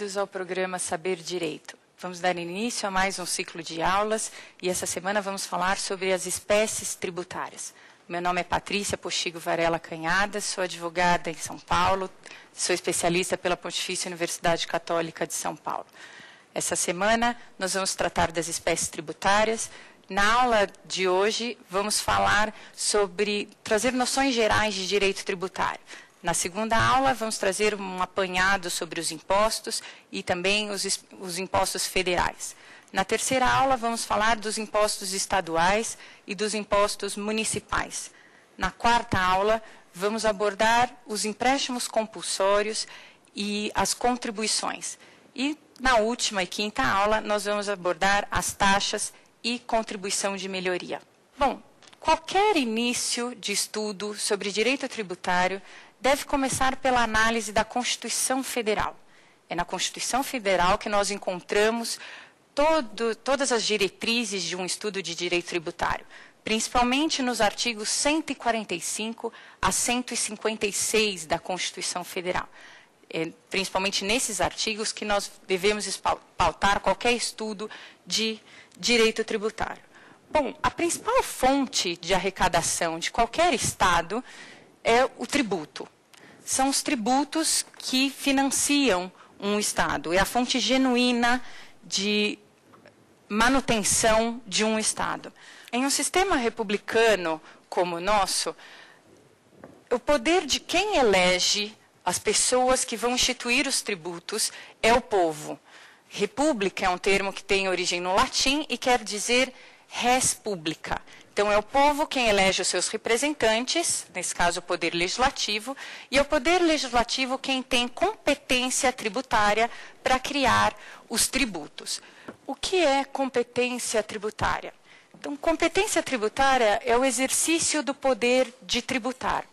bem-vindos ao programa Saber Direito. Vamos dar início a mais um ciclo de aulas e essa semana vamos falar sobre as espécies tributárias. Meu nome é Patrícia Postigo Varela Canhada, sou advogada em São Paulo, sou especialista pela Pontifícia Universidade Católica de São Paulo. Essa semana nós vamos tratar das espécies tributárias. Na aula de hoje vamos falar sobre trazer noções gerais de direito tributário. Na segunda aula, vamos trazer um apanhado sobre os impostos e também os impostos federais. Na terceira aula, vamos falar dos impostos estaduais e dos impostos municipais. Na quarta aula, vamos abordar os empréstimos compulsórios e as contribuições. E na última e quinta aula, nós vamos abordar as taxas e contribuição de melhoria. Bom, qualquer início de estudo sobre direito tributário deve começar pela análise da Constituição Federal. É na Constituição Federal que nós encontramos todas as diretrizes de um estudo de direito tributário, principalmente nos artigos 145 a 156 da Constituição Federal. É principalmente nesses artigos que nós devemos pautar qualquer estudo de direito tributário. Bom, a principal fonte de arrecadação de qualquer Estado é o tributo. São os tributos que financiam um Estado. É a fonte genuína de manutenção de um Estado. Em um sistema republicano como o nosso, o poder de quem elege as pessoas que vão instituir os tributos é o povo. República é um termo que tem origem no latim e quer dizer res publica. Então, é o povo quem elege os seus representantes, nesse caso o Poder Legislativo, e é o Poder Legislativo quem tem competência tributária para criar os tributos. O que é competência tributária? Então, competência tributária é o exercício do poder de tributar.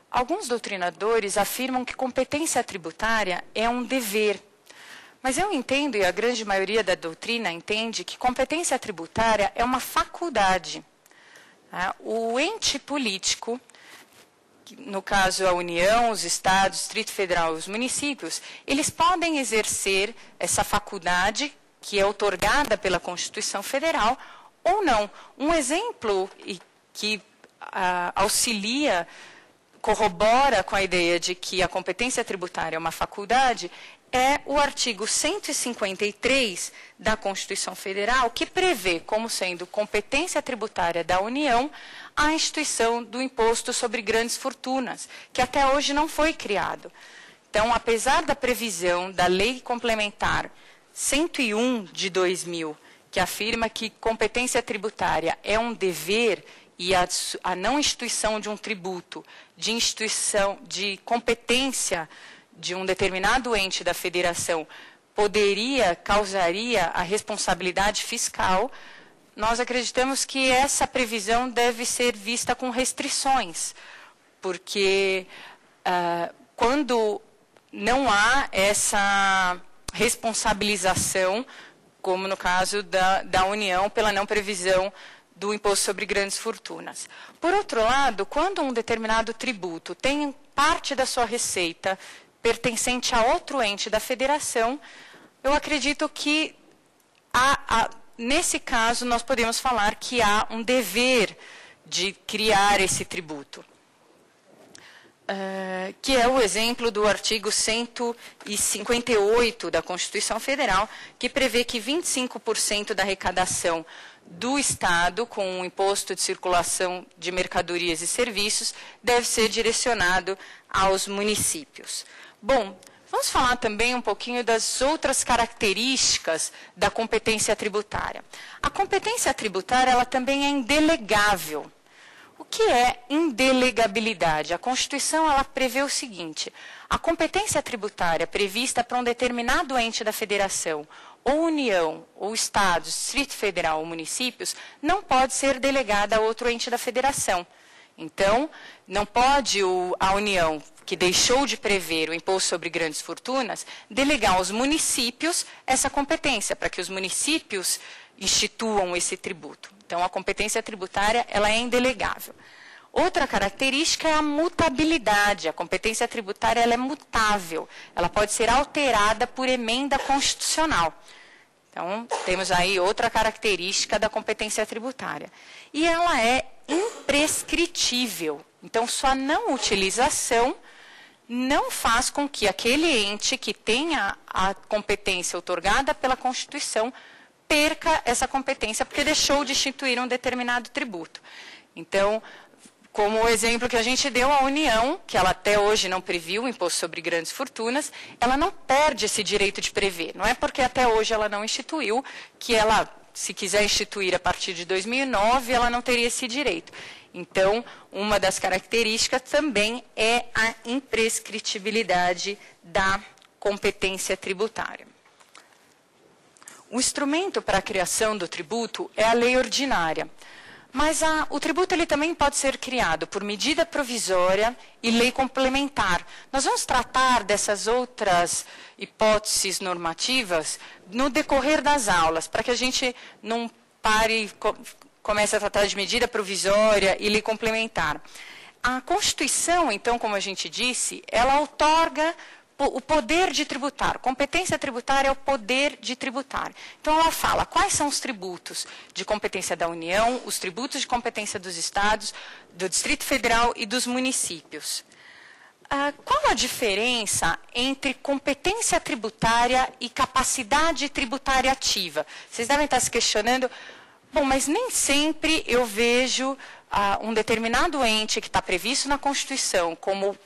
Alguns doutrinadores afirmam que competência tributária é um dever. Mas eu entendo, e a grande maioria da doutrina entende, que competência tributária é uma faculdade. O ente político, no caso a União, os Estados, o Distrito Federal e os municípios, eles podem exercer essa faculdade que é outorgada pela Constituição Federal ou não. Um exemplo que auxilia, corrobora com a ideia de que a competência tributária é uma faculdade é o artigo 153 da Constituição Federal, que prevê como sendo competência tributária da União a instituição do imposto sobre grandes fortunas, que até hoje não foi criado. Então, apesar da previsão da Lei Complementar 101 de 2000, que afirma que competência tributária é um dever e a não instituição de um tributo, de instituição de competência de um determinado ente da federação causaria a responsabilidade fiscal, nós acreditamos que essa previsão deve ser vista com restrições, porque quando não há essa responsabilização, como no caso da União, pela não previsão do imposto sobre grandes fortunas. Por outro lado, quando um determinado tributo tem parte da sua receita pertencente a outro ente da federação, eu acredito que, nesse caso, nós podemos falar que há um dever de criar esse tributo, que é o exemplo do artigo 158 da Constituição Federal, que prevê que 25% da arrecadação do Estado, com o imposto de circulação de mercadorias e serviços, deve ser direcionado aos municípios. Bom, vamos falar também um pouquinho das outras características da competência tributária. A competência tributária, ela também é indelegável. O que é indelegabilidade? A Constituição, ela prevê o seguinte: a competência tributária prevista para um determinado ente da federação, ou União, ou Estados, Distrito Federal ou municípios, não pode ser delegada a outro ente da federação. Então, não pode a União, que deixou de prever o imposto sobre grandes fortunas, delegar aos municípios essa competência, para que os municípios instituam esse tributo. Então, a competência tributária, ela é indelegável. Outra característica é a mutabilidade. A competência tributária ela é mutável, ela pode ser alterada por emenda constitucional. Então, temos aí outra característica da competência tributária. E ela é imprescritível. Então, sua não utilização não faz com que aquele ente que tenha a competência outorgada pela Constituição perca essa competência, porque deixou de instituir um determinado tributo. Então, como o exemplo que a gente deu, a União, que ela até hoje não previu o imposto sobre grandes fortunas, ela não perde esse direito de prever. Não é porque até hoje ela não instituiu, que ela, se quiser instituir a partir de 2009, ela não teria esse direito. Então, uma das características também é a imprescritibilidade da competência tributária. O instrumento para a criação do tributo é a lei ordinária. Mas o tributo ele também pode ser criado por medida provisória e lei complementar. Nós vamos tratar dessas outras hipóteses normativas no decorrer das aulas, para que a gente não pare e comece a tratar de medida provisória e lei complementar. A Constituição, então, como a gente disse, ela outorga o poder de tributar. Competência tributária é o poder de tributar. Então, ela fala quais são os tributos de competência da União, os tributos de competência dos estados, do Distrito Federal e dos municípios. Qual a diferença entre competência tributária e capacidade tributária ativa? Vocês devem estar se questionando, bom, mas nem sempre eu vejo um determinado ente que está previsto na Constituição como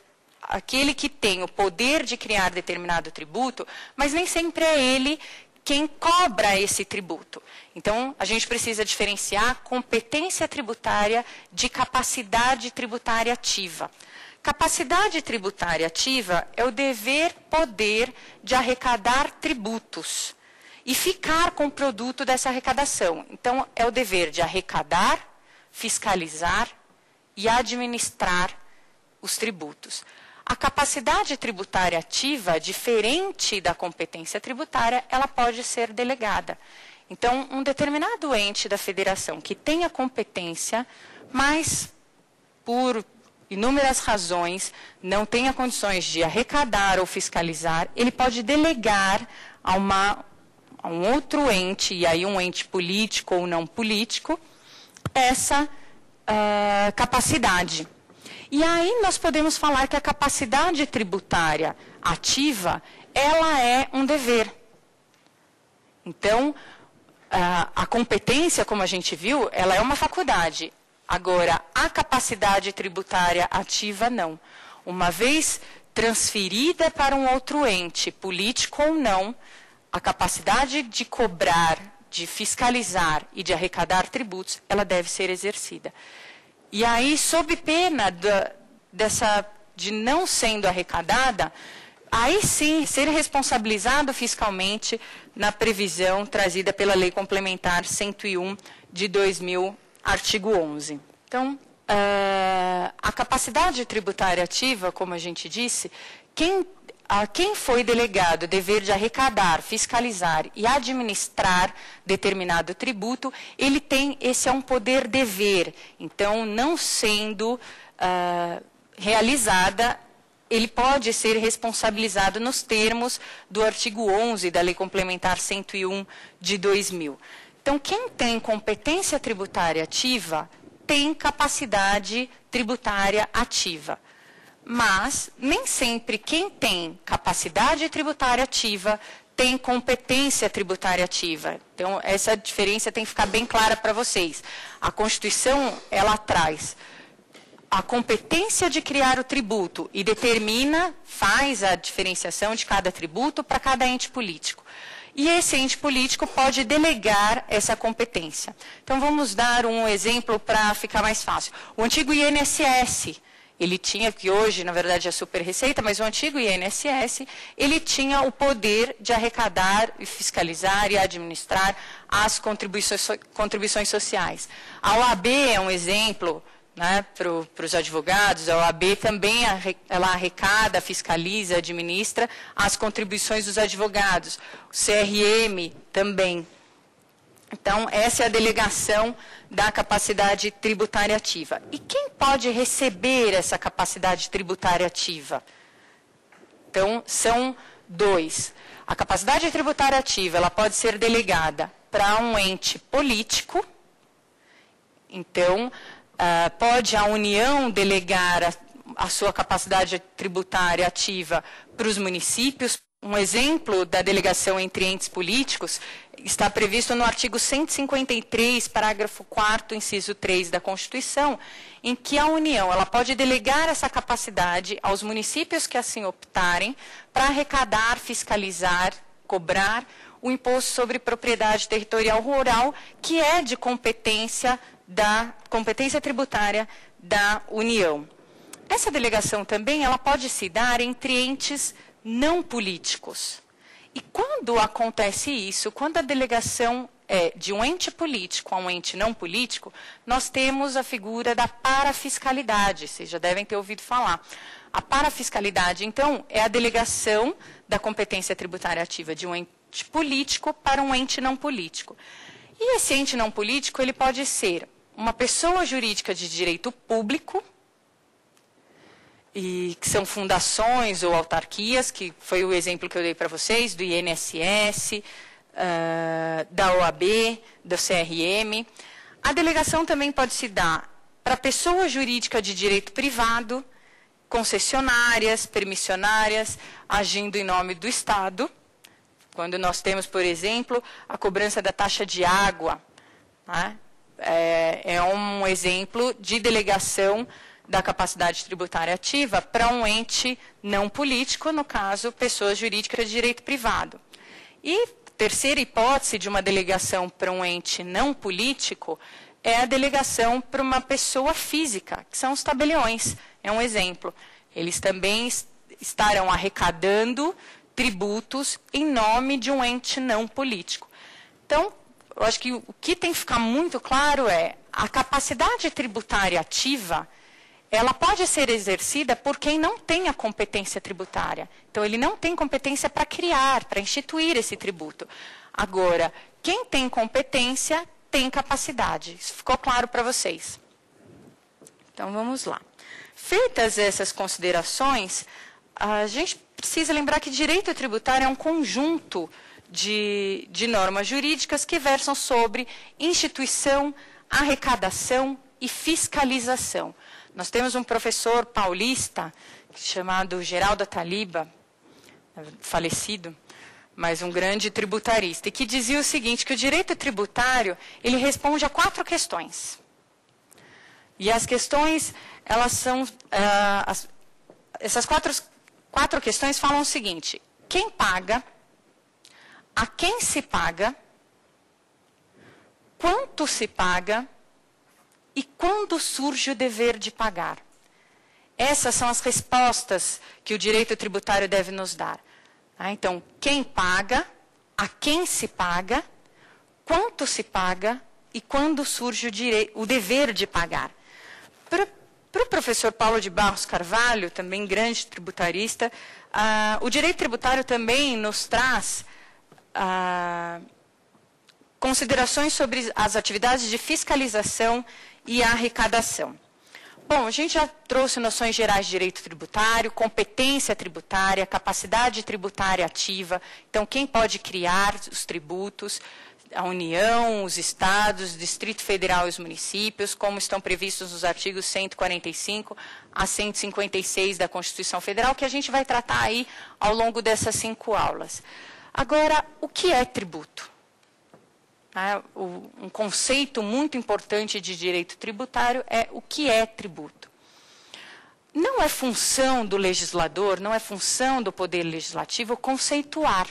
aquele que tem o poder de criar determinado tributo, mas nem sempre é ele quem cobra esse tributo. Então, a gente precisa diferenciar competência tributária de capacidade tributária ativa. Capacidade tributária ativa é o poder de arrecadar tributos e ficar com o produto dessa arrecadação. Então, é o dever de arrecadar, fiscalizar e administrar os tributos. A capacidade tributária ativa, diferente da competência tributária, ela pode ser delegada. Então, um determinado ente da federação que tenha competência, mas por inúmeras razões não tenha condições de arrecadar ou fiscalizar, ele pode delegar a um outro ente, e aí um ente político ou não político, essa capacidade. E aí nós podemos falar que a capacidade tributária ativa, ela é um dever. Então, a competência, como a gente viu, ela é uma faculdade. Agora, a capacidade tributária ativa, não. Uma vez transferida para um outro ente, político ou não, a capacidade de cobrar, de fiscalizar e de arrecadar tributos, ela deve ser exercida. E aí, sob pena de não sendo arrecadada, aí sim, ser responsabilizado fiscalmente na previsão trazida pela Lei Complementar 101 de 2000, artigo 11. Então, a capacidade tributária ativa, como a gente disse, a quem foi delegado o dever de arrecadar, fiscalizar e administrar determinado tributo, esse é um poder-dever. Então, não sendo realizada, ele pode ser responsabilizado nos termos do artigo 11 da Lei Complementar 101 de 2000. Então, quem tem competência tributária ativa, tem capacidade tributária ativa. Mas, nem sempre quem tem capacidade tributária ativa tem competência tributária ativa. Então, essa diferença tem que ficar bem clara para vocês. A Constituição, ela traz a competência de criar o tributo e faz a diferenciação de cada tributo para cada ente político. E esse ente político pode delegar essa competência. Então, vamos dar um exemplo para ficar mais fácil. O antigo INSS, ele tinha, que hoje, na verdade, é super receita, mas o antigo INSS, ele tinha o poder de arrecadar, fiscalizar e administrar as contribuições sociais. A OAB é um exemplo, né, para os advogados. A OAB também ela arrecada, fiscaliza, administra as contribuições dos advogados. O CRM também. Então, essa é a delegação da capacidade tributária ativa. E quem pode receber essa capacidade tributária ativa? Então, são dois. A capacidade tributária ativa, ela pode ser delegada para um ente político. Então, pode a União delegar a sua capacidade tributária ativa para os municípios. Um exemplo da delegação entre entes políticos está previsto no artigo 153, parágrafo 4º, inciso 3 da Constituição, em que a União ela pode delegar essa capacidade aos municípios que assim optarem para arrecadar, fiscalizar, cobrar o imposto sobre propriedade territorial rural, que é de competência tributária da União. Essa delegação também ela pode se dar entre entes não políticos. E quando acontece isso, quando a delegação é de um ente político a um ente não político, nós temos a figura da parafiscalidade, vocês já devem ter ouvido falar. A parafiscalidade, então, é a delegação da competência tributária ativa de um ente político para um ente não político. E esse ente não político, ele pode ser uma pessoa jurídica de direito público, e que são fundações ou autarquias, que foi o exemplo que eu dei para vocês, do INSS, da OAB, do CRM. A delegação também pode se dar para pessoa jurídica de direito privado, concessionárias, permissionárias, agindo em nome do Estado. Quando nós temos, por exemplo, a cobrança da taxa de água, né? É um exemplo de delegação da capacidade tributária ativa para um ente não político, no caso, pessoa jurídica de direito privado. E terceira hipótese de uma delegação para um ente não político é a delegação para uma pessoa física, que são os tabeliões. É um exemplo. Eles também estarão arrecadando tributos em nome de um ente não político. Então, eu acho que o que tem que ficar muito claro é a capacidade tributária ativa, ela pode ser exercida por quem não tem a competência tributária. Então, ele não tem competência para criar, para instituir esse tributo. Agora, quem tem competência tem capacidade. Isso ficou claro para vocês? Então, vamos lá. Feitas essas considerações, a gente precisa lembrar que direito tributário é um conjunto de normas jurídicas que versam sobre instituição, arrecadação e fiscalização. Nós temos um professor paulista chamado Geraldo Ataliba, falecido, mas um grande tributarista, e que dizia o seguinte, que o direito tributário, ele responde a 4 questões. E as questões, elas são, essas quatro questões falam o seguinte, quem paga, a quem se paga, quanto se paga, e quando surge o dever de pagar? Essas são as respostas que o direito tributário deve nos dar. Então, quem paga, a quem se paga, quanto se paga e quando surge o dever de pagar. Para o professor Paulo de Barros Carvalho, também grande tributarista, o direito tributário também nos traz considerações sobre as atividades de fiscalização e arrecadação. Bom, a gente já trouxe noções gerais de direito tributário, competência tributária, capacidade tributária ativa. Então, quem pode criar os tributos? A União, os estados, o Distrito Federal e os municípios, como estão previstos nos artigos 145 a 156 da Constituição Federal, que a gente vai tratar aí ao longo dessas 5 aulas. Agora, o que é tributo? Um conceito muito importante de direito tributário é o que é tributo. Não é função do legislador, não é função do poder legislativo conceituar.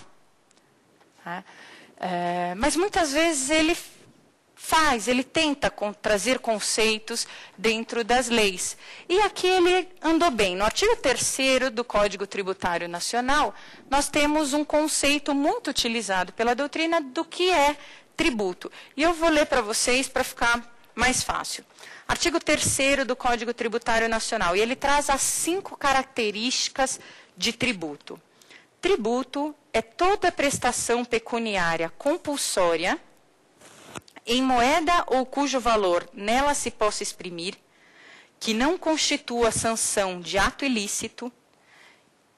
Mas muitas vezes ele tenta trazer conceitos dentro das leis. E aqui ele andou bem. No artigo 3º do Código Tributário Nacional, nós temos um conceito muito utilizado pela doutrina do que é tributo. E eu vou ler para vocês para ficar mais fácil. Artigo 3º do Código Tributário Nacional. E ele traz as 5 características de tributo. Tributo é toda prestação pecuniária compulsória em moeda ou cujo valor nela se possa exprimir, que não constitua sanção de ato ilícito,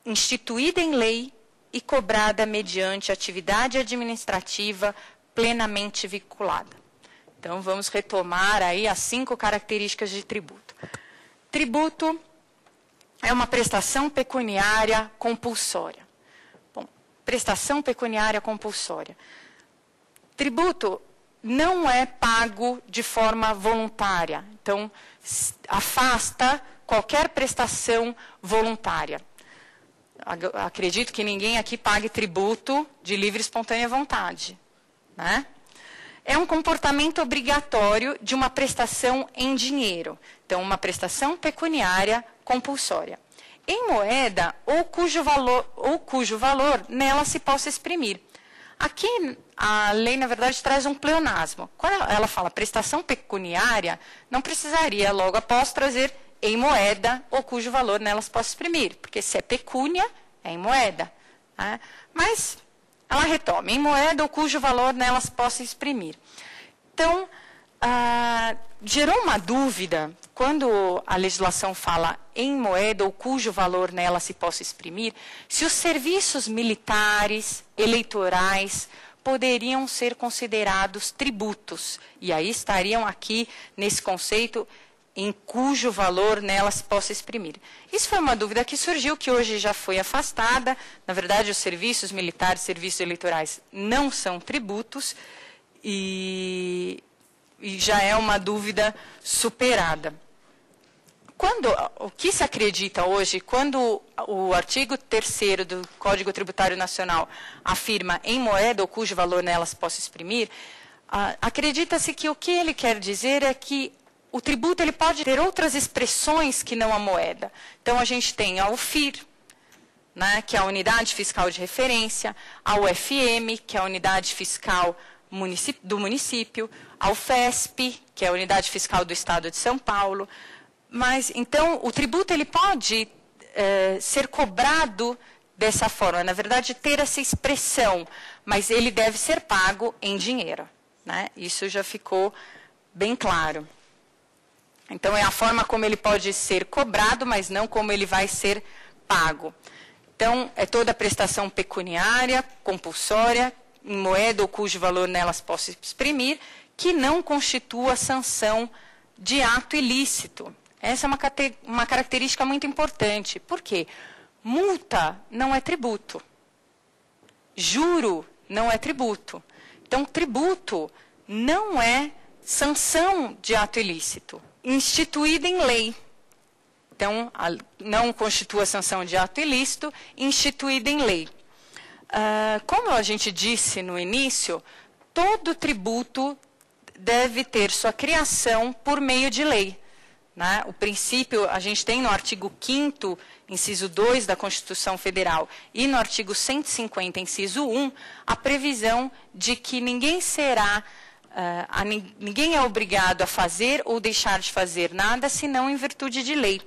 instituída em lei e cobrada mediante atividade administrativa plenamente vinculada. Então, vamos retomar aí as 5 características de tributo. Tributo é uma prestação pecuniária compulsória. Bom, prestação pecuniária compulsória. Tributo não é pago de forma voluntária. Então, afasta qualquer prestação voluntária. Acredito que ninguém aqui pague tributo de livre e espontânea vontade, né? É um comportamento obrigatório de uma prestação em dinheiro. Então, uma prestação pecuniária compulsória. Em moeda ou cujo valor nela se possa exprimir. Aqui, a lei, na verdade, traz um pleonasmo. Quando ela fala prestação pecuniária, não precisaria, logo após, trazer em moeda ou cujo valor nela se possa exprimir. Porque se é pecúnia, é em moeda. Né? Mas ela retoma, em moeda ou cujo valor nela se possa exprimir. Então, gerou uma dúvida, quando a legislação fala em moeda ou cujo valor nela se possa exprimir, se os serviços militares, eleitorais, poderiam ser considerados tributos. E aí estariam aqui, nesse conceito, em cujo valor nela se possa exprimir. Isso foi uma dúvida que surgiu, que hoje já foi afastada. Na verdade, os serviços militares, serviços eleitorais não são tributos e já é uma dúvida superada. O que se acredita hoje, quando o artigo 3º do Código Tributário Nacional afirma em moeda ou cujo valor nela se possa exprimir, acredita-se que o que ele quer dizer é que o tributo ele pode ter outras expressões que não a moeda. Então, a gente tem a UFIR, né, que é a Unidade Fiscal de Referência, a UFM, que é a Unidade Fiscal do Município, a UFESP, que é a Unidade Fiscal do Estado de São Paulo. Mas, então, o tributo ele pode ser cobrado dessa forma, na verdade, ter essa expressão, mas ele deve ser pago em dinheiro. Né? Isso já ficou bem claro. Então, é a forma como ele pode ser cobrado, mas não como ele vai ser pago. Então, é toda prestação pecuniária, compulsória, em moeda ou cujo valor nelas possa exprimir, que não constitua sanção de ato ilícito. Essa é uma característica muito importante. Por quê? Multa não é tributo. Juro não é tributo. Então, tributo não é sanção de ato ilícito, instituída em lei. Então, não constitua sanção de ato ilícito, instituída em lei. Como a gente disse no início, todo tributo deve ter sua criação por meio de lei. Né? O princípio, a gente tem no artigo 5º, inciso 2 da Constituição Federal, e no artigo 150, inciso 1, a previsão de que ninguém é obrigado a fazer ou deixar de fazer nada, senão em virtude de lei.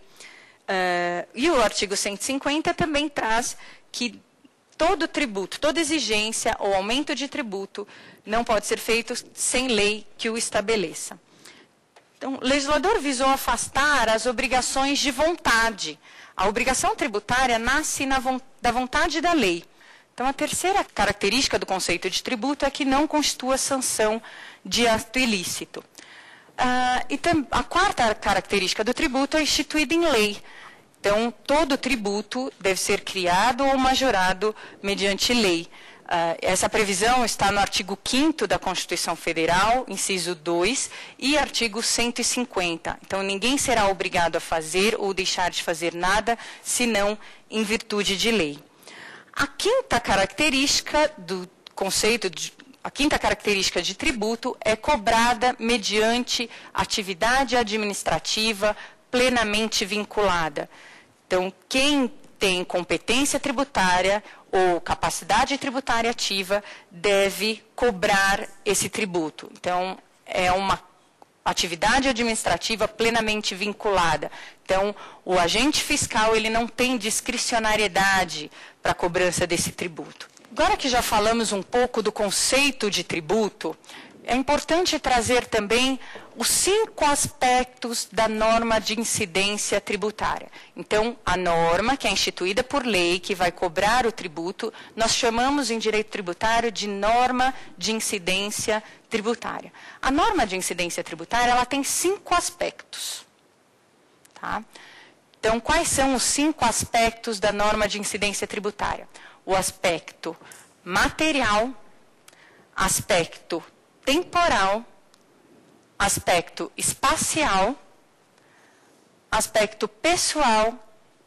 E o artigo 150 também traz que todo tributo, toda exigência ou aumento de tributo não pode ser feito sem lei que o estabeleça. Então, o legislador visou afastar as obrigações de vontade. A obrigação tributária nasce da vontade da lei. Então, a terceira característica do conceito de tributo é que não constitua sanção de ato ilícito. A quarta característica do tributo é instituída em lei. Então, todo tributo deve ser criado ou majorado mediante lei. Essa previsão está no artigo 5º da Constituição Federal, inciso 2, e artigo 150. Então, ninguém será obrigado a fazer ou deixar de fazer nada, senão em virtude de lei. A quinta característica do conceito a quinta característica de tributo é cobrada mediante atividade administrativa plenamente vinculada. Então, quem tem competência tributária ou capacidade tributária ativa deve cobrar esse tributo. Então, é uma atividade administrativa plenamente vinculada. Então, o agente fiscal ele não tem discricionariedade para a cobrança desse tributo. Agora que já falamos um pouco do conceito de tributo, é importante trazer também os 5 aspectos da norma de incidência tributária. Então, a norma, que é instituída por lei, que vai cobrar o tributo, nós chamamos em direito tributário de norma de incidência tributária. A norma de incidência tributária, ela tem 5 aspectos. Tá? Então, quais são os 5 aspectos da norma de incidência tributária? O aspecto material, aspecto temporal, aspecto espacial, aspecto pessoal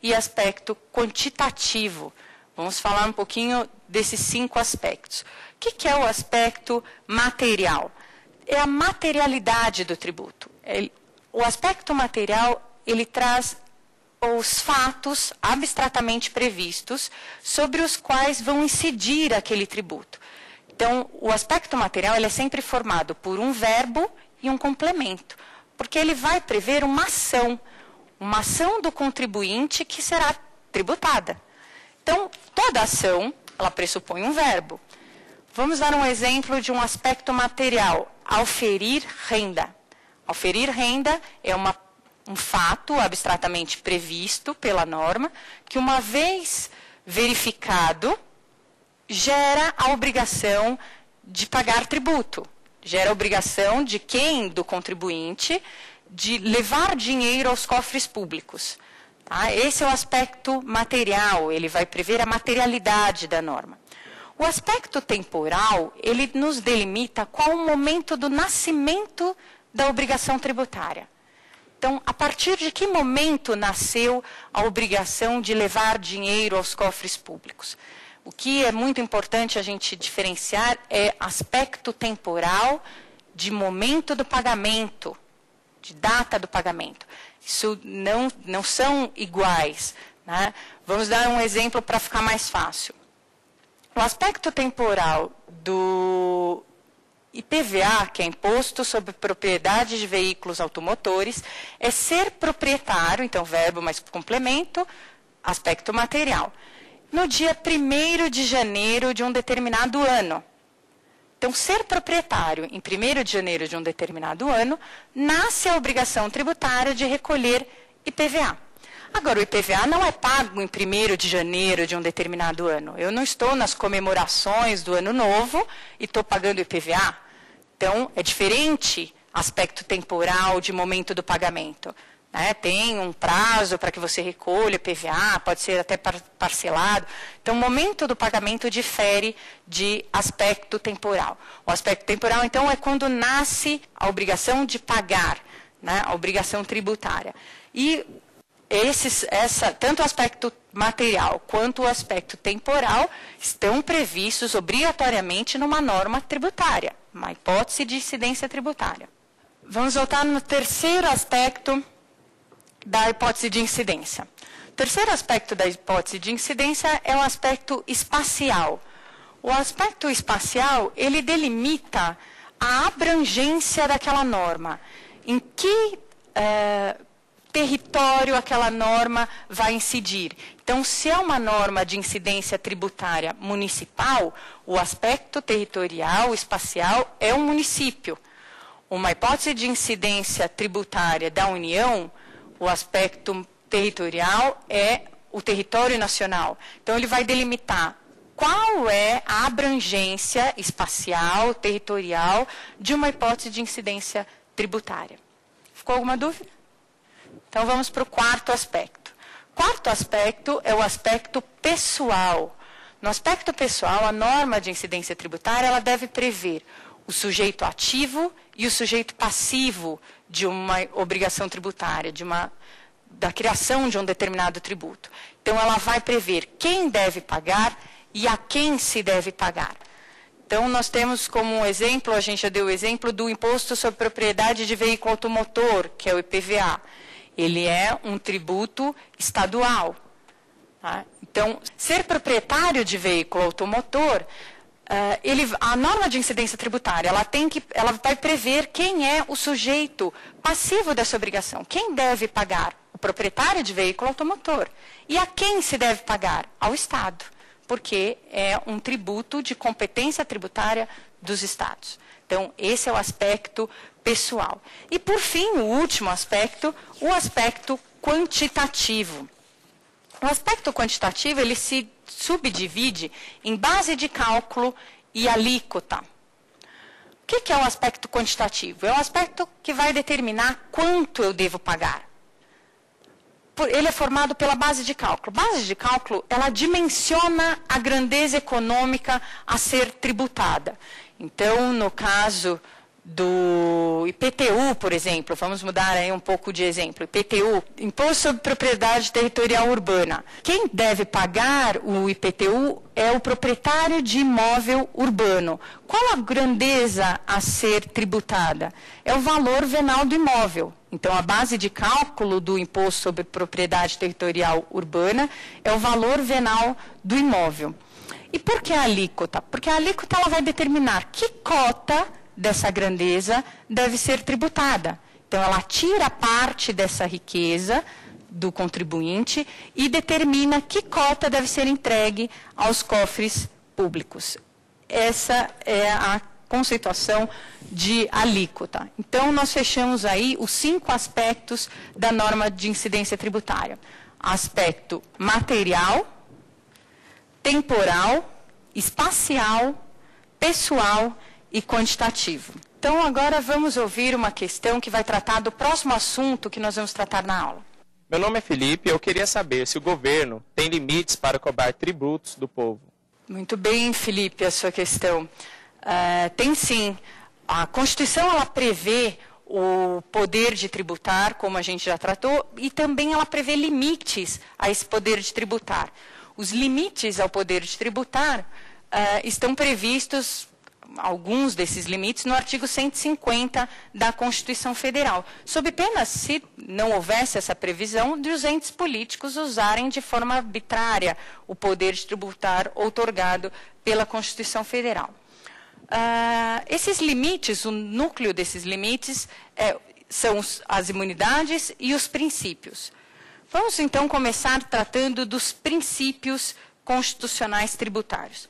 e aspecto quantitativo. Vamos falar um pouquinho desses 5 aspectos. O que é o aspecto material? É a materialidade do tributo. O aspecto material, ele traz os fatos abstratamente previstos sobre os quais vão incidir aquele tributo. Então, o aspecto material ele é sempre formado por um verbo e um complemento, porque ele vai prever uma ação do contribuinte que será tributada. Então, toda ação, ela pressupõe um verbo. Vamos dar um exemplo de um aspecto material, auferir renda. Auferir renda é um fato abstratamente previsto pela norma, que uma vez verificado, gera a obrigação de pagar tributo. Gera a obrigação de quem? Do contribuinte, de levar dinheiro aos cofres públicos. Tá? Esse é o aspecto material, ele vai prever a materialidade da norma. O aspecto temporal, ele nos delimita qual o momento do nascimento da obrigação tributária. Então, a partir de que momento nasceu a obrigação de levar dinheiro aos cofres públicos? O que é muito importante a gente diferenciar é aspecto temporal de momento do pagamento, de data do pagamento. Isso não são iguais. Né? Vamos dar um exemplo para ficar mais fácil. O aspecto temporal do IPVA, que é Imposto sobre Propriedade de Veículos Automotores, é ser proprietário, então verbo mais complemento, aspecto material, no dia 1º de janeiro de um determinado ano. Então, ser proprietário em 1º de janeiro de um determinado ano, nasce a obrigação tributária de recolher IPVA. Agora, o IPVA não é pago em 1º de janeiro de um determinado ano. Eu não estou nas comemorações do Ano Novo e estou pagando IPVA. Então, é diferente aspecto temporal de momento do pagamento. Né? Tem um prazo para que você recolha IPVA, pode ser até parcelado. Então, o momento do pagamento difere de aspecto temporal. O aspecto temporal, então, é quando nasce a obrigação de pagar, né? A obrigação tributária. E tanto o aspecto material quanto o aspecto temporal estão previstos obrigatoriamente numa norma tributária, uma hipótese de incidência tributária. Vamos voltar no terceiro aspecto da hipótese de incidência. O terceiro aspecto da hipótese de incidência é o aspecto espacial. O aspecto espacial, ele delimita a abrangência daquela norma. Em que território aquela norma vai incidir. Então, se é uma norma de incidência tributária municipal, o aspecto territorial, espacial, é um município. Uma hipótese de incidência tributária da União, o aspecto territorial é o território nacional. Então, ele vai delimitar qual é a abrangência espacial, territorial, de uma hipótese de incidência tributária. Ficou alguma dúvida? Então, vamos para o quarto aspecto. O quarto aspecto é o aspecto pessoal. No aspecto pessoal, a norma de incidência tributária ela deve prever o sujeito ativo e o sujeito passivo de uma obrigação tributária, da criação de um determinado tributo. Então, ela vai prever quem deve pagar e a quem se deve pagar. Então, nós temos como um exemplo, a gente já deu o exemplo do Imposto sobre Propriedade de Veículo Automotor, que é o IPVA. Ele é um tributo estadual. Tá? Então, ser proprietário de veículo automotor, a norma de incidência tributária, ela vai prever quem é o sujeito passivo dessa obrigação. Quem deve pagar? O proprietário de veículo automotor. E a quem se deve pagar? Ao Estado, porque é um tributo de competência tributária dos estados. Então, esse é o aspecto pessoal. E, por fim, o último aspecto, o aspecto quantitativo. O aspecto quantitativo, ele se subdivide em base de cálculo e alíquota. O que é o aspecto quantitativo? É o aspecto que vai determinar quanto eu devo pagar. Ele é formado pela base de cálculo. Base de cálculo, ela dimensiona a grandeza econômica a ser tributada. Então, no caso do IPTU, por exemplo, vamos mudar aí um pouco de exemplo. IPTU, Imposto sobre Propriedade Territorial Urbana. Quem deve pagar o IPTU é o proprietário de imóvel urbano. Qual a grandeza a ser tributada? É o valor venal do imóvel. Então, a base de cálculo do Imposto sobre Propriedade Territorial Urbana é o valor venal do imóvel. E por que a alíquota? Porque a alíquota ela vai determinar que cota dessa grandeza deve ser tributada. Então, ela tira parte dessa riqueza do contribuinte e determina que cota deve ser entregue aos cofres públicos. Essa é a conceituação de alíquota. Então, nós fechamos aí os 5 aspectos da norma de incidência tributária. Aspecto material, temporal, espacial, pessoal e quantitativo. Então, agora vamos ouvir uma questão que vai tratar do próximo assunto que nós vamos tratar na aula. Meu nome é Felipe e eu queria saber se o governo tem limites para cobrar tributos do povo. Muito bem, Felipe, a sua questão. Tem sim. A Constituição ela prevê o poder de tributar, como a gente já tratou, e também ela prevê limites a esse poder de tributar. Os limites ao poder de tributar estão previstos, alguns desses limites, no artigo 150 da Constituição Federal, sob pena, se não houvesse essa previsão, de os entes políticos usarem de forma arbitrária o poder de tributar outorgado pela Constituição Federal. Esses limites, o núcleo desses limites, são as imunidades e os princípios. Vamos, então, começar tratando dos princípios constitucionais tributários.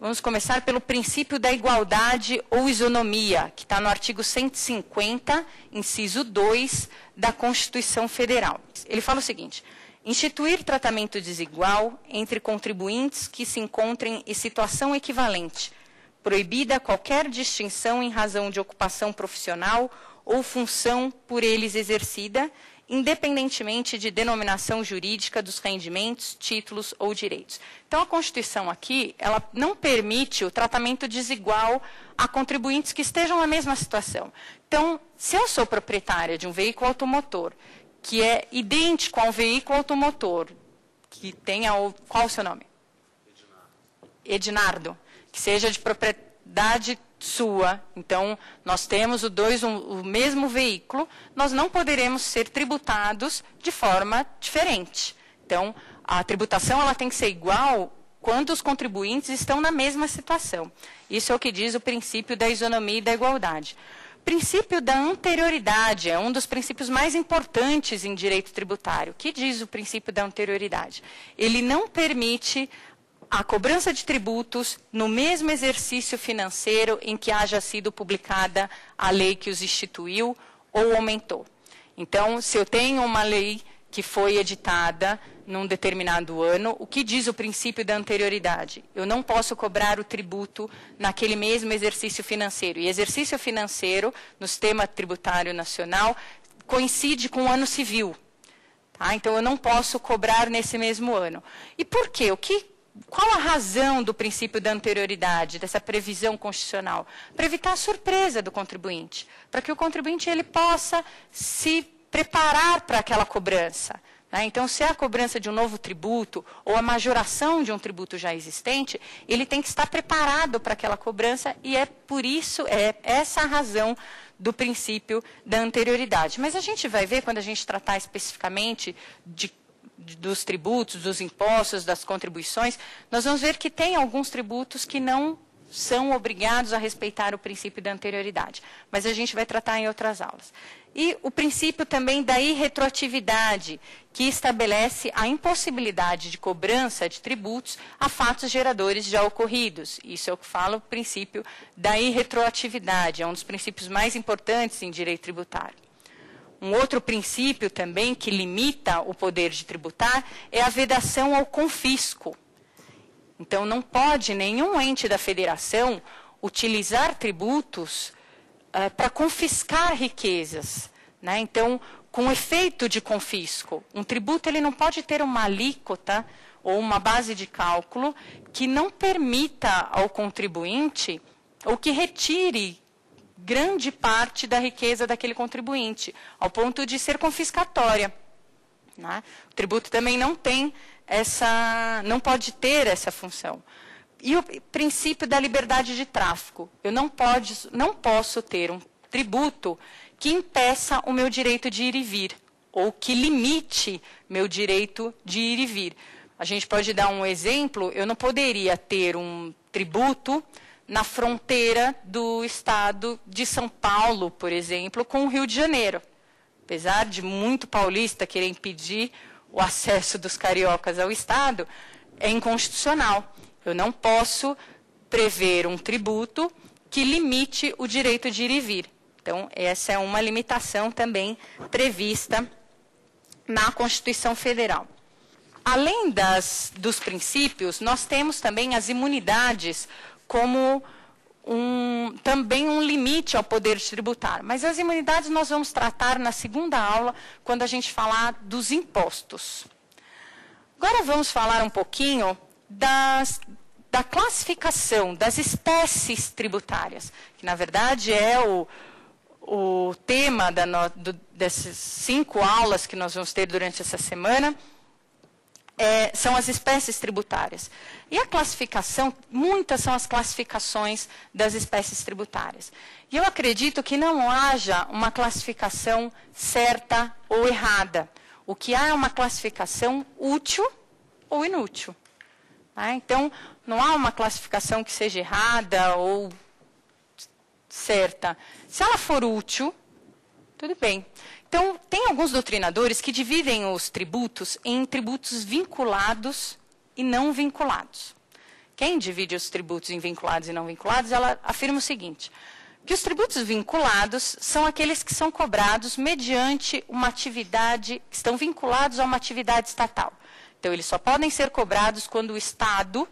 Vamos começar pelo princípio da igualdade ou isonomia, que está no artigo 150, inciso 2, da Constituição Federal. Ele fala o seguinte: instituir tratamento desigual entre contribuintes que se encontrem em situação equivalente, proibida qualquer distinção em razão de ocupação profissional ou função por eles exercida, independentemente de denominação jurídica dos rendimentos, títulos ou direitos. Então, a Constituição aqui, ela não permite o tratamento desigual a contribuintes que estejam na mesma situação. Então, se eu sou proprietária de um veículo automotor, que é idêntico a um veículo automotor, que tenha qual o seu nome? Ednardo. Que seja de propriedade sua, então nós temos o mesmo veículo, nós não poderemos ser tributados de forma diferente. Então, a tributação ela tem que ser igual quando os contribuintes estão na mesma situação. Isso é o que diz o princípio da isonomia e da igualdade. O princípio da anterioridade é um dos princípios mais importantes em direito tributário. O que diz o princípio da anterioridade? Ele não permite a cobrança de tributos no mesmo exercício financeiro em que haja sido publicada a lei que os instituiu ou aumentou. Então, se eu tenho uma lei que foi editada num determinado ano, o que diz o princípio da anterioridade? Eu não posso cobrar o tributo naquele mesmo exercício financeiro. E exercício financeiro, no sistema tributário nacional, coincide com o ano civil. Tá? Então, eu não posso cobrar nesse mesmo ano. E por quê? Qual a razão do princípio da anterioridade, dessa previsão constitucional? Para evitar a surpresa do contribuinte, para que o contribuinte ele possa se preparar para aquela cobrança. Né? Então, se é a cobrança de um novo tributo ou a majoração de um tributo já existente, ele tem que estar preparado para aquela cobrança e é por isso, é essa a razão do princípio da anterioridade. Mas a gente vai ver, quando a gente tratar especificamente dos tributos, dos impostos, das contribuições, nós vamos ver que tem alguns tributos que não são obrigados a respeitar o princípio da anterioridade. Mas a gente vai tratar em outras aulas. E o princípio também da irretroatividade, que estabelece a impossibilidade de cobrança de tributos a fatos geradores já ocorridos. Isso é o que fala o princípio da irretroatividade, é um dos princípios mais importantes em direito tributário. Um outro princípio também que limita o poder de tributar é a vedação ao confisco. Então, não pode nenhum ente da federação utilizar tributos para confiscar riquezas, né? Então, com efeito de confisco, um tributo ele não pode ter uma alíquota ou uma base de cálculo que não permita ao contribuinte ou que retire grande parte da riqueza daquele contribuinte, ao ponto de ser confiscatória, né? O tributo também não pode ter essa função. E o princípio da liberdade de tráfico. Eu não posso ter um tributo que impeça o meu direito de ir e vir, ou que limite meu direito de ir e vir. A gente pode dar um exemplo, eu não poderia ter um tributo na fronteira do estado de São Paulo, por exemplo, com o Rio de Janeiro. Apesar de muito paulista querer impedir o acesso dos cariocas ao estado, é inconstitucional. Eu não posso prever um tributo que limite o direito de ir e vir. Então, essa é uma limitação também prevista na Constituição Federal. Além dos princípios, nós temos também as imunidades como também um limite ao poder tributário. Mas as imunidades nós vamos tratar na segunda aula, quando a gente falar dos impostos. Agora vamos falar um pouquinho da classificação das espécies tributárias, que na verdade é o tema dessas 5 aulas que nós vamos ter durante essa semana, são as espécies tributárias. E a classificação, muitas são as classificações das espécies tributárias. E eu acredito que não haja uma classificação certa ou errada. O que há é uma classificação útil ou inútil. Então, não há uma classificação que seja errada ou certa. Se ela for útil, tudo bem. Então, tem alguns doutrinadores que dividem os tributos em tributos vinculados e não vinculados. Quem divide os tributos em vinculados e não vinculados, ela afirma o seguinte, que os tributos vinculados são aqueles que são cobrados mediante uma atividade, que estão vinculados a uma atividade estatal. Então, eles só podem ser cobrados quando o Estado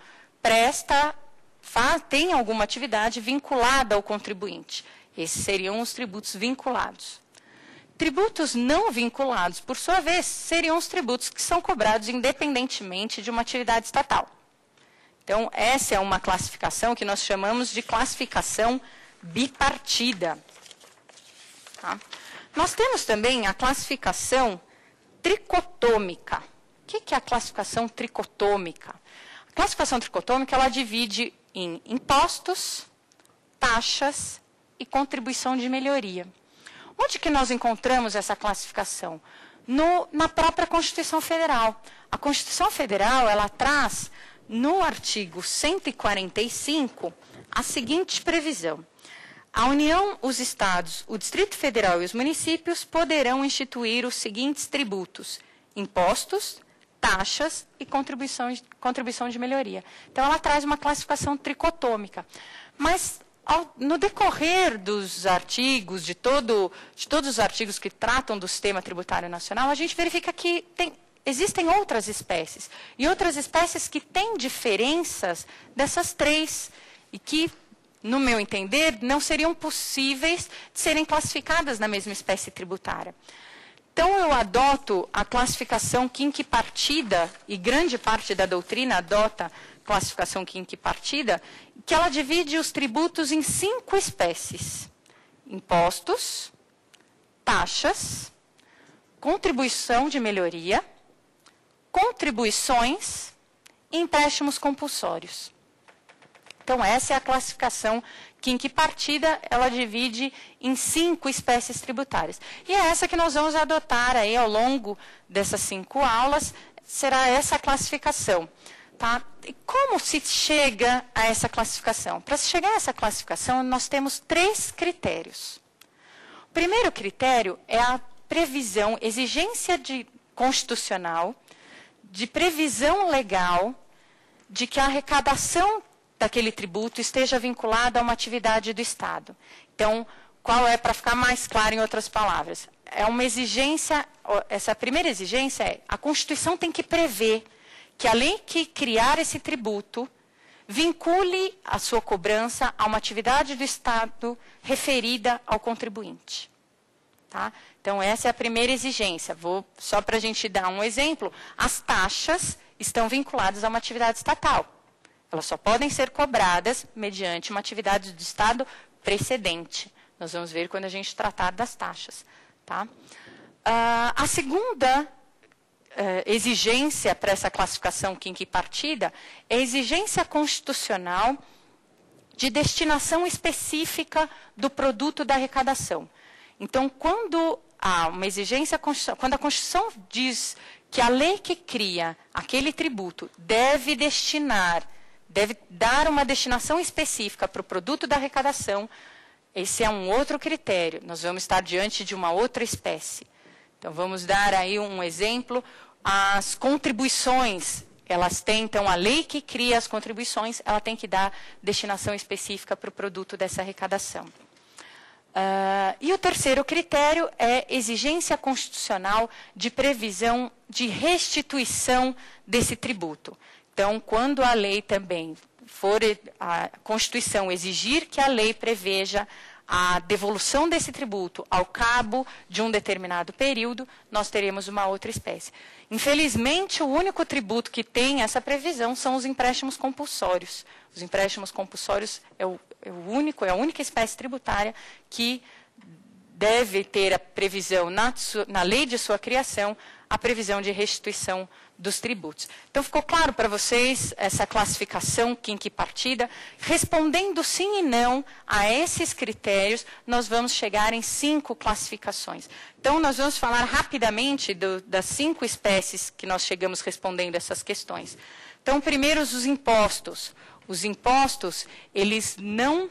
tem alguma atividade vinculada ao contribuinte. Esses seriam os tributos vinculados. Tributos não vinculados, por sua vez, seriam os tributos que são cobrados independentemente de uma atividade estatal. Então, essa é uma classificação que nós chamamos de classificação bipartida. Tá? Nós temos também a classificação tricotômica. O que é a classificação tricotômica? A classificação tricotômica ela divide em impostos, taxas e contribuição de melhoria. Onde que nós encontramos essa classificação? Na própria Constituição Federal. A Constituição Federal ela traz, no artigo 145, a seguinte previsão. A União, os Estados, o Distrito Federal e os municípios poderão instituir os seguintes tributos: impostos, taxas e contribuição de melhoria. Então, ela traz uma classificação tricotômica. Mas, no decorrer dos artigos, de todos os artigos que tratam do sistema tributário nacional, a gente verifica que existem outras espécies. E outras espécies que têm diferenças dessas 3 e que, no meu entender, não seriam possíveis de serem classificadas na mesma espécie tributária. Então, eu adoto a classificação quinquipartida, e grande parte da doutrina adota a classificação quinquipartida, que ela divide os tributos em 5 espécies: impostos, taxas, contribuição de melhoria, contribuições e empréstimos compulsórios. Então, essa é a classificação quinquipartida, ela divide em 5 espécies tributárias. E é essa que nós vamos adotar aí ao longo dessas 5 aulas, será essa a classificação. Tá? E como se chega a essa classificação? Para se chegar a essa classificação, nós temos 3 critérios. O primeiro critério é a previsão, exigência constitucional, de previsão legal, de que a arrecadação daquele tributo esteja vinculada a uma atividade do Estado. Então, qual é, para ficar mais claro em outras palavras? É uma exigência, essa primeira exigência é, a Constituição tem que prever que a lei que criar esse tributo vincule a sua cobrança a uma atividade do Estado referida ao contribuinte. Tá? Então, essa é a primeira exigência. Só para a gente dar um exemplo, as taxas estão vinculadas a uma atividade estatal. Elas só podem ser cobradas mediante uma atividade do Estado precedente. Nós vamos ver quando a gente tratar das taxas. Tá? A segunda exigência para essa classificação quinquipartida é a exigência constitucional de destinação específica do produto da arrecadação. Então, quando há uma exigência constitucional, quando a Constituição diz que a lei que cria aquele tributo deve dar uma destinação específica para o produto da arrecadação, esse é um outro critério. Nós vamos estar diante de uma outra espécie. Então, vamos dar aí um exemplo. As contribuições, elas têm, então, a lei que cria as contribuições, ela tem que dar destinação específica para o produto dessa arrecadação. E o terceiro critério é exigência constitucional de previsão de restituição desse tributo. Então, quando a lei também for, a Constituição exigir que a lei preveja a devolução desse tributo ao cabo de um determinado período, nós teremos uma outra espécie. Infelizmente, o único tributo que tem essa previsão são os empréstimos compulsórios. Os empréstimos compulsórios é a única espécie tributária que deve ter a previsão na lei de sua criação, a previsão de restituição dos tributos. Então, ficou claro para vocês essa classificação quinquipartida? Respondendo sim e não a esses critérios, nós vamos chegar em 5 classificações. Então, nós vamos falar rapidamente das 5 espécies que nós chegamos respondendo essas questões. Então, primeiro, os impostos. Os impostos, eles não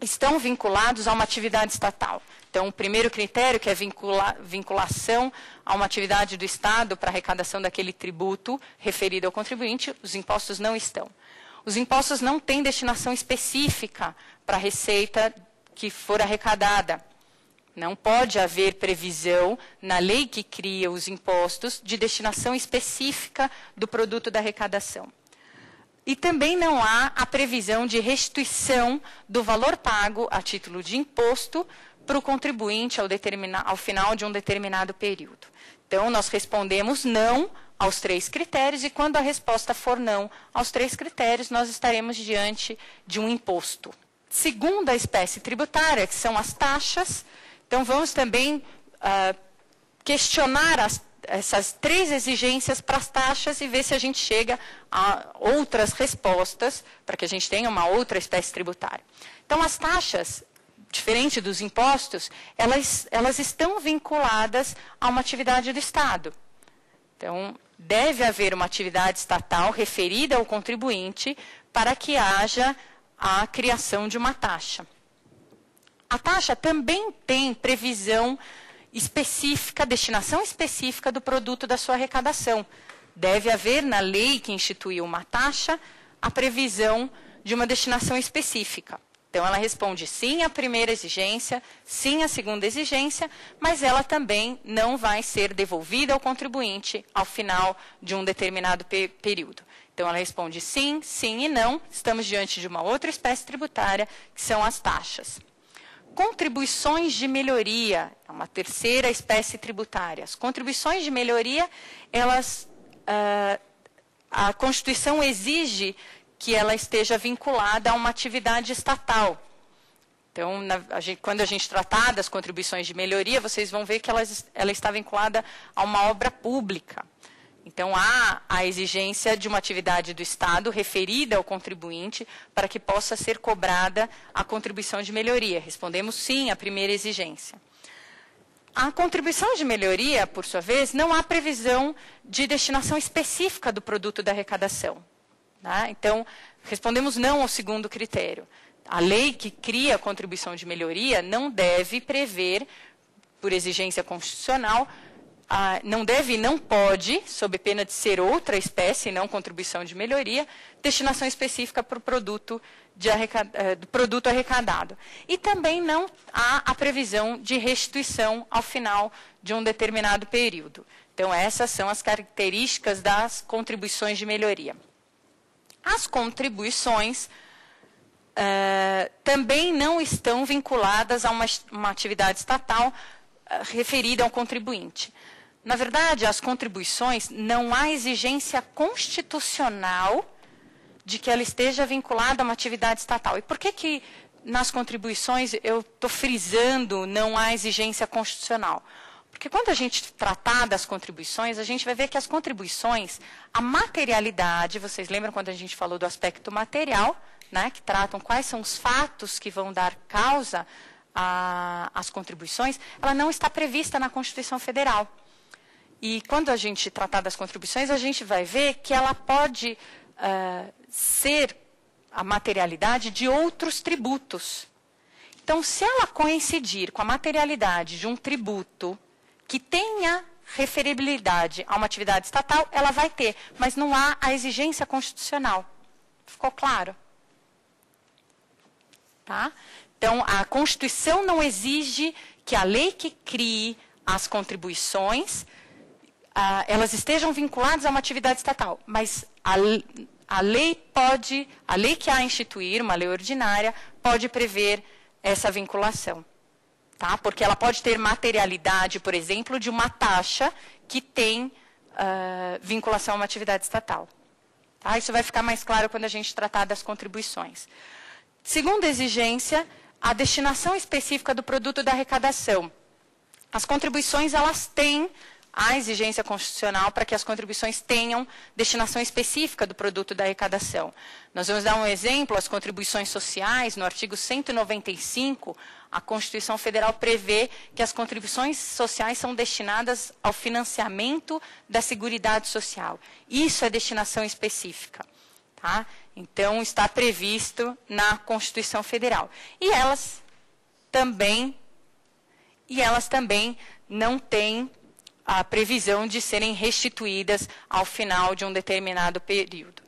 estão vinculados a uma atividade estatal. Então, o primeiro critério, que é vinculação a uma atividade do Estado para arrecadação daquele tributo referido ao contribuinte, os impostos não estão. Os impostos não têm destinação específica para a receita que for arrecadada. Não pode haver previsão na lei que cria os impostos de destinação específica do produto da arrecadação. E também não há a previsão de restituição do valor pago a título de imposto para o contribuinte ao final de um determinado período. Então, nós respondemos não aos 3 critérios e quando a resposta for não aos 3 critérios, nós estaremos diante de um imposto. Segunda espécie tributária, que são as taxas. Então, vamos também questionar essas 3 exigências para as taxas e ver se a gente chega a outras respostas para que a gente tenha uma outra espécie tributária. Então, as taxas, diferente dos impostos, elas estão vinculadas a uma atividade do Estado. Então, deve haver uma atividade estatal referida ao contribuinte para que haja a criação de uma taxa. A taxa também tem previsão específica, destinação específica do produto da sua arrecadação. Deve haver na lei que instituiu uma taxa a previsão de uma destinação específica. Então, ela responde sim à primeira exigência, sim à segunda exigência, mas ela também não vai ser devolvida ao contribuinte ao final de um determinado período. Então, ela responde sim, sim e não. Estamos diante de uma outra espécie tributária, que são as taxas. Contribuições de melhoria, é uma terceira espécie tributária. As contribuições de melhoria, a Constituição exige que ela esteja vinculada a uma atividade estatal. Então, quando a gente tratar das contribuições de melhoria, vocês vão ver que ela está vinculada a uma obra pública. Então, há a exigência de uma atividade do Estado referida ao contribuinte para que possa ser cobrada a contribuição de melhoria. Respondemos sim à primeira exigência. A contribuição de melhoria, por sua vez, não há previsão de destinação específica do produto da arrecadação. Tá? Então, respondemos não ao segundo critério. A lei que cria a contribuição de melhoria não deve prever, por exigência constitucional, não deve e não pode, sob pena de ser outra espécie, não contribuição de melhoria, destinação específica para o produto, do produto arrecadado. E também não há a previsão de restituição ao final de um determinado período. Então, essas são as características das contribuições de melhoria. As contribuições também não estão vinculadas a uma atividade estatal referida ao contribuinte. Na verdade, as contribuições, não há exigência constitucional de que ela esteja vinculada a uma atividade estatal. E por que nas contribuições eu estou frisando não há exigência constitucional? Porque quando a gente tratar das contribuições, a gente vai ver que as contribuições, a materialidade, vocês lembram quando a gente falou do aspecto material, né, que tratam quais são os fatos que vão dar causa às contribuições, ela não está prevista na Constituição Federal. E quando a gente tratar das contribuições, a gente vai ver que ela pode ser a materialidade de outros tributos. Então, se ela coincidir com a materialidade de um tributo que tenha referibilidade a uma atividade estatal, ela vai ter, mas não há a exigência constitucional. Ficou claro? Tá? Então, a Constituição não exige que a lei que crie as contribuições, elas estejam vinculadas a uma atividade estatal, mas a lei que há a instituir, uma lei ordinária, pode prever essa vinculação. Tá? Porque ela pode ter materialidade, por exemplo, de uma taxa que tem vinculação a uma atividade estatal. Tá? Isso vai ficar mais claro quando a gente tratar das contribuições. Segunda exigência, a destinação específica do produto da arrecadação. As contribuições, elas têm a exigência constitucional para que as contribuições tenham destinação específica do produto da arrecadação. Nós vamos dar um exemplo, as contribuições sociais, no artigo 195, a Constituição Federal prevê que as contribuições sociais são destinadas ao financiamento da Seguridade Social. Isso é destinação específica. Tá? Então, está previsto na Constituição Federal. E elas também não têm a previsão de serem restituídas ao final de um determinado período.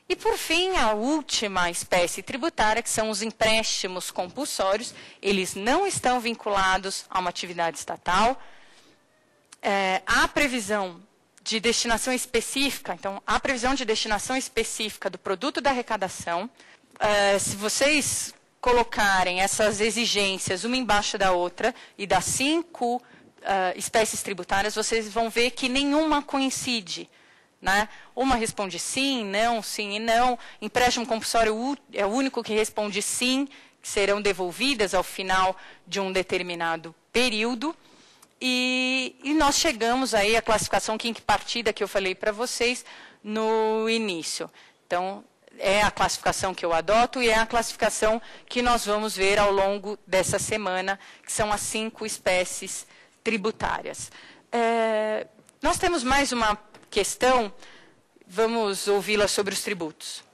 E, por fim, a última espécie tributária, que são os empréstimos compulsórios, eles não estão vinculados a uma atividade estatal. Há previsão de destinação específica, então, há previsão de destinação específica do produto da arrecadação. Se vocês colocarem essas exigências uma embaixo da outra e das 5 espécies tributárias, vocês vão ver que nenhuma coincide. Né? Uma responde sim e não. Empréstimo compulsório é o único que responde sim, que serão devolvidas ao final de um determinado período. E nós chegamos aí à classificação quinquepartida que eu falei para vocês no início. Então, é a classificação que eu adoto e é a classificação que nós vamos ver ao longo dessa semana, que são as 5 espécies tributárias. Nós temos mais uma questão, vamos ouvi-la sobre os tributos.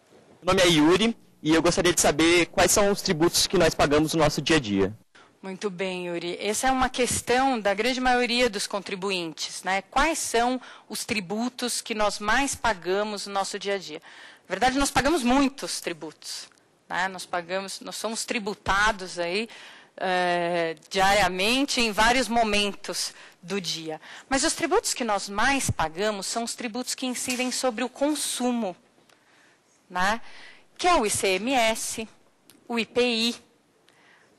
Meu nome é Yuri e eu gostaria de saber quais são os tributos que nós pagamos no nosso dia a dia. Muito bem, Yuri. Essa é uma questão da grande maioria dos contribuintes, né? Quais são os tributos que nós mais pagamos no nosso dia a dia? Na verdade, nós pagamos muitos tributos, né? Nós somos tributados aí diariamente em vários momentos do dia. Mas os tributos que nós mais pagamos são os tributos que incidem sobre o consumo, né? Que é o ICMS, o IPI,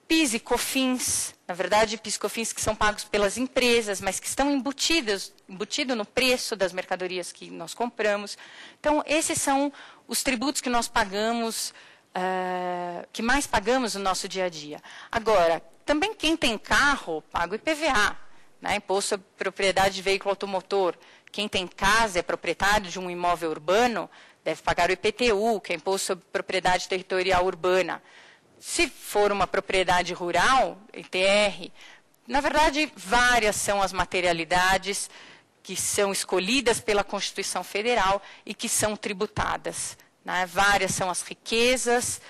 PIS e COFINS, na verdade, PIS e COFINS que são pagos pelas empresas, mas que estão embutido no preço das mercadorias que nós compramos. Então, esses são os tributos que nós pagamos, que mais pagamos no nosso dia a dia. Agora, também quem tem carro paga o IPVA, né? Imposto sobre propriedade de veículo automotor. Quem tem casa, é proprietário de um imóvel urbano, deve pagar o IPTU, que é Imposto sobre Propriedade Territorial Urbana. Se for uma propriedade rural, ITR, Na verdade, várias são as materialidades que são escolhidas pela Constituição Federal e que são tributadas, né? Várias são as riquezas,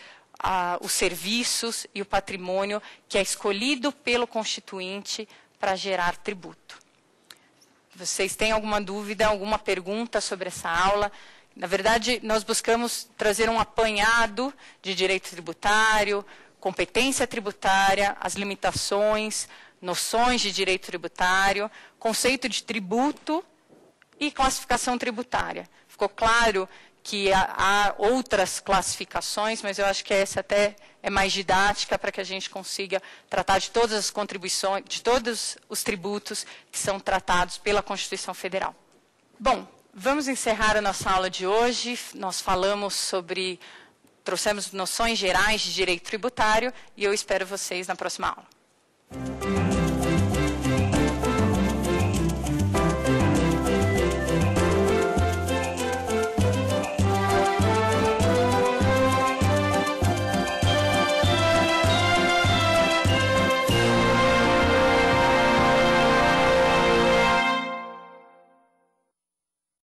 os serviços e o patrimônio que é escolhido pelo Constituinte para gerar tributo. Vocês têm alguma dúvida, alguma pergunta sobre essa aula? Na verdade, nós buscamos trazer um apanhado de direito tributário, competência tributária, as limitações, noções de direito tributário, conceito de tributo e classificação tributária. Ficou claro que há outras classificações, mas eu acho que essa até é mais didática para que a gente consiga tratar de todas as contribuições, de todos os tributos que são tratados pela Constituição Federal. Bom, vamos encerrar a nossa aula de hoje. Nós trouxemos noções gerais de direito tributário e eu espero vocês na próxima aula.